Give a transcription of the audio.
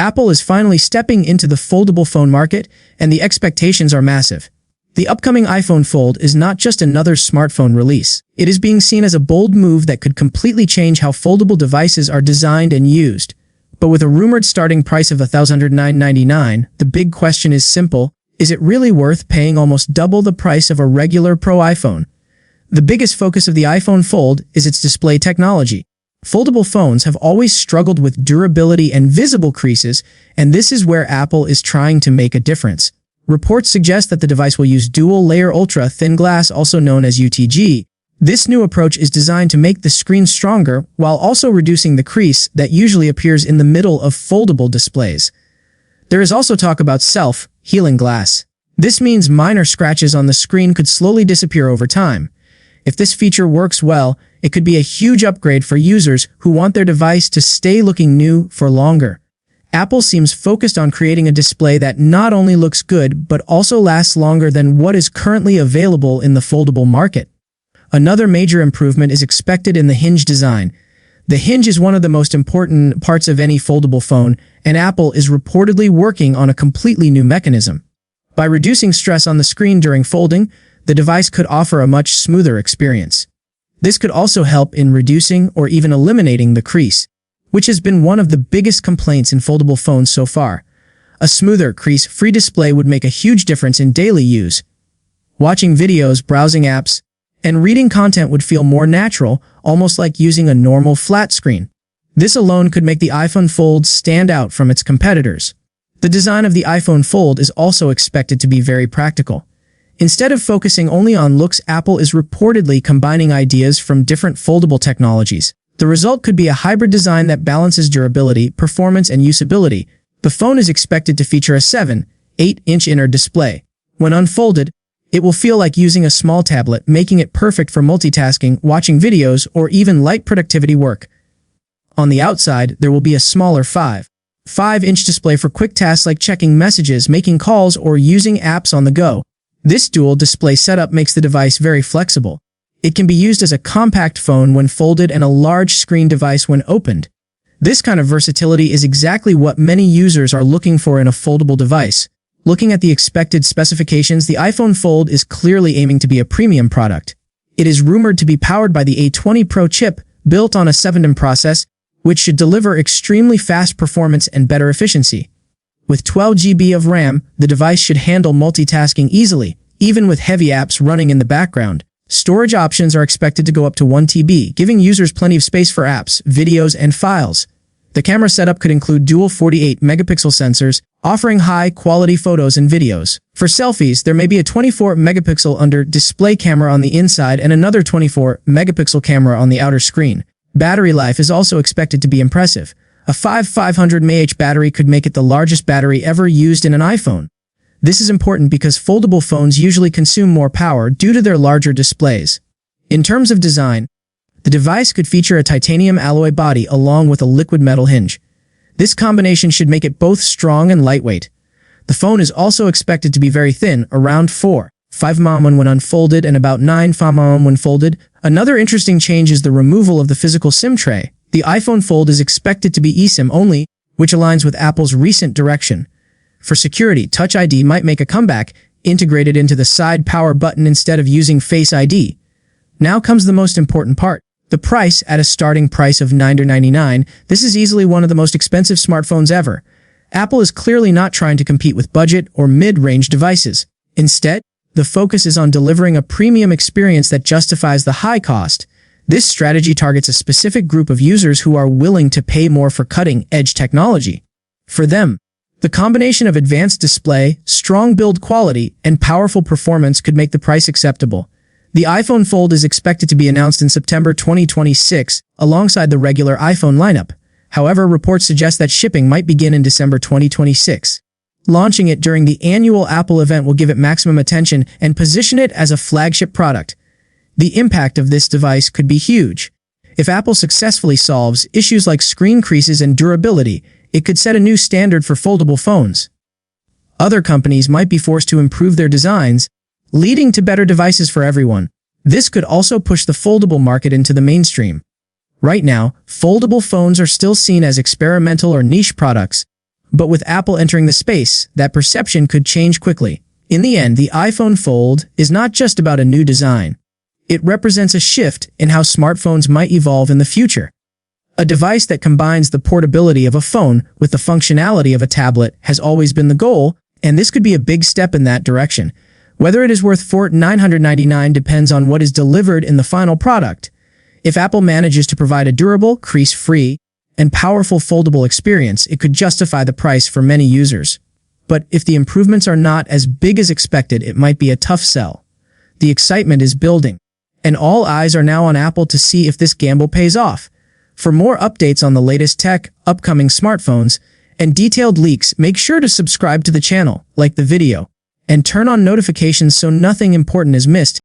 Apple is finally stepping into the foldable phone market, and the expectations are massive. The upcoming iPhone Fold is not just another smartphone release. It is being seen as a bold move that could completely change how foldable devices are designed and used. But with a rumored starting price of $1,999, the big question is simple: is it really worth paying almost double the price of a regular Pro iPhone? The biggest focus of the iPhone Fold is its display technology. Foldable phones have always struggled with durability and visible creases, and this is where Apple is trying to make a difference. Reports suggest that the device will use dual-layer ultra-thin glass, also known as UTG. This new approach is designed to make the screen stronger while also reducing the crease that usually appears in the middle of foldable displays. There is also talk about self-healing glass. This means minor scratches on the screen could slowly disappear over time. If this feature works well, it could be a huge upgrade for users who want their device to stay looking new for longer. Apple seems focused on creating a display that not only looks good but also lasts longer than what is currently available in the foldable market. Another major improvement is expected in the Hinge design. The hinge is one of the most important parts of any foldable phone, and Apple is reportedly working on a completely new mechanism. By reducing stress on the screen during folding, the device could offer a much smoother experience. This could also help in reducing or even eliminating the crease, which has been one of the biggest complaints in foldable phones so far. A smoother, crease-free display would make a huge difference in daily use. Watching videos, browsing apps, and reading content would feel more natural, almost like using a normal flat screen. This alone could make the iPhone Fold stand out from its competitors. The design of the iPhone Fold is also expected to be very practical. Instead of focusing only on looks, Apple is reportedly combining ideas from different foldable technologies. The result could be a hybrid design that balances durability, performance, and usability. The phone is expected to feature a 7.8-inch inner display. When unfolded, it will feel like using a small tablet, making it perfect for multitasking, watching videos, or even light productivity work. On the outside, there will be a smaller 5.5-inch display for quick tasks like checking messages, making calls, or using apps on the go. This dual display setup makes the device very flexible. It can be used as a compact phone when folded and a large screen device when opened. This kind of versatility is exactly what many users are looking for in a foldable device. Looking at the expected specifications, the iPhone Fold is clearly aiming to be a premium product. It is rumored to be powered by the A20 Pro chip, built on a 7nm process, which should deliver extremely fast performance and better efficiency. With 12 GB of RAM, the device should handle multitasking easily, even with heavy apps running in the background. Storage options are expected to go up to 1 TB, giving users plenty of space for apps, videos, and files. The camera setup could include dual 48-megapixel sensors, offering high-quality photos and videos. For selfies, there may be a 24-megapixel under-display camera on the inside and another 24-megapixel camera on the outer screen. Battery life is also expected to be impressive. A 500 mAh battery could make it the largest battery ever used in an iPhone. This is important because foldable phones usually consume more power due to their larger displays. In terms of design, the device could feature a titanium alloy body along with a liquid metal hinge. This combination should make it both strong and lightweight. The phone is also expected to be very thin, around 4.5 mm when unfolded and about 9.5 mm when folded. Another interesting change is the removal of the physical SIM tray. The iPhone Fold is expected to be eSIM only, which aligns with Apple's recent direction. For security, Touch ID might make a comeback, integrated into the side power button instead of using Face ID. Now comes the most important part. The price. At a starting price of $999, this is easily one of the most expensive smartphones ever. Apple is clearly not trying to compete with budget or mid-range devices. Instead, the focus is on delivering a premium experience that justifies the high cost. This strategy targets a specific group of users who are willing to pay more for cutting-edge technology. For them, the combination of advanced display, strong build quality, and powerful performance could make the price acceptable. The iPhone Fold is expected to be announced in September 2026, alongside the regular iPhone lineup. However, reports suggest that shipping might begin in December 2026. Launching it during the annual Apple event will give it maximum attention and position it as a flagship product. The impact of this device could be huge. If Apple successfully solves issues like screen creases and durability, it could set a new standard for foldable phones. Other companies might be forced to improve their designs, leading to better devices for everyone. This could also push the foldable market into the mainstream. Right now, foldable phones are still seen as experimental or niche products, But with Apple entering the space, that perception could change quickly. In the end, the iPhone Fold is not just about a new design. It represents a shift in how smartphones might evolve in the future. A device that combines the portability of a phone with the functionality of a tablet has always been the goal, and this could be a big step in that direction. Whether it is worth $999 depends on what is delivered in the final product. If Apple manages to provide a durable, crease-free, and powerful foldable experience, it could justify the price for many users. But if the improvements are not as big as expected, it might be a tough sell. The excitement is building, and all eyes are now on Apple to see if this gamble pays off. For more updates on the latest tech, upcoming smartphones, and detailed leaks, make sure to subscribe to the channel, like the video, and turn on notifications so nothing important is missed.